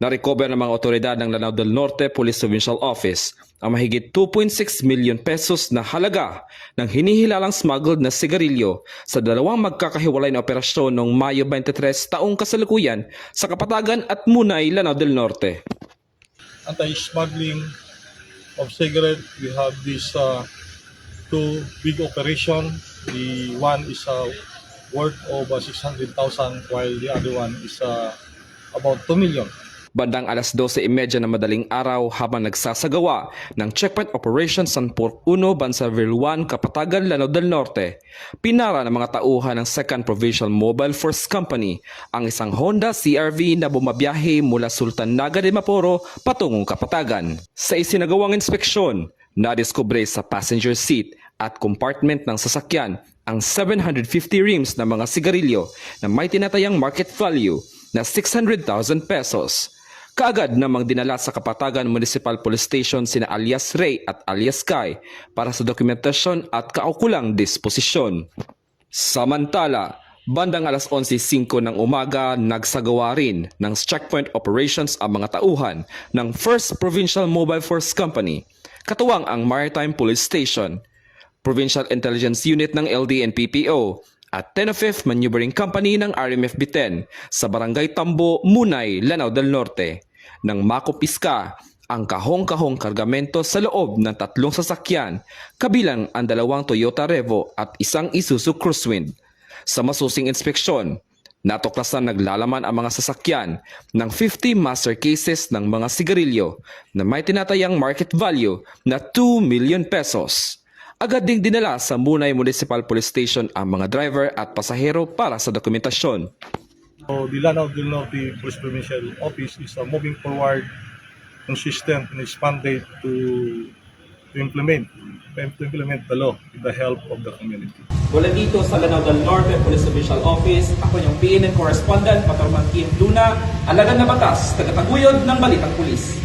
Na-recover ng mga otoridad ng Lanao del Norte Police Provincial Office ang mahigit 2.6 million pesos na halaga ng hinihilalang smuggled na sigarilyo sa dalawang magkakahiwalay na operasyon noong Mayo 23 taong kasalukuyan sa Kapatagan at Munay, Lanao del Norte. Anti-smuggling of cigarette, we have this two big operation. The one is worth of 600,000 while the other one is about 2 million. Bandang alas 12:30 na madaling araw habang nagsasagawa ng checkpoint operation San Pork 1, Bansaville 1, Kapatagan, Lanao del Norte, pinara ng mga tauhan ng 2nd Provincial Mobile Force Company ang isang Honda CR-V na bumabiyahe mula Sultan Naga de Maporo patungong Kapatagan. Sa isinagawang inspeksyon, nadiskubre sa passenger seat at compartment ng sasakyan ang 750 rims na mga sigarilyo na may tinatayang market value na 600,000 pesos. Kaagad namang dinala sa Kapatagan Municipal Police Station sina alias Ray at alias Kai para sa dokumentasyon at kaukulang disposisyon. Samantala, bandang alas 11:05 ng umaga, nagsagawa rin ng checkpoint operations ang mga tauhan ng 1st Provincial Mobile Force Company, katuwang ang Maritime Police Station, Provincial Intelligence Unit ng LDNPPO, at 10th Maneuvering Company ng RMFB-10 sa Barangay Tambo, Munay, Lanao del Norte, nang makumpiska ang kahong-kahong kargamento sa loob ng 3 sasakyan, kabilang ang 2 Toyota Revo at isang Isuzu Crosswind. Sa masusing inspeksyon, natuklasan naglalaman ang mga sasakyan ng 50 master cases ng mga sigarilyo na may tinatayang market value na 2 million pesos. Agad ding dinala sa Munay Municipal Police Station ang mga driver at pasahero para sa dokumentasyon. So the Lanao del Norte Police Provincial Office is moving forward, consistent and expanded to implement the law with the help of the community. Mula dito sa Lanao del Norte Police Provincial Office, ako yung PNN Correspondent, Patrolman Kim Luna, alagad na batas, tagataguyod ng Balitang Pulis.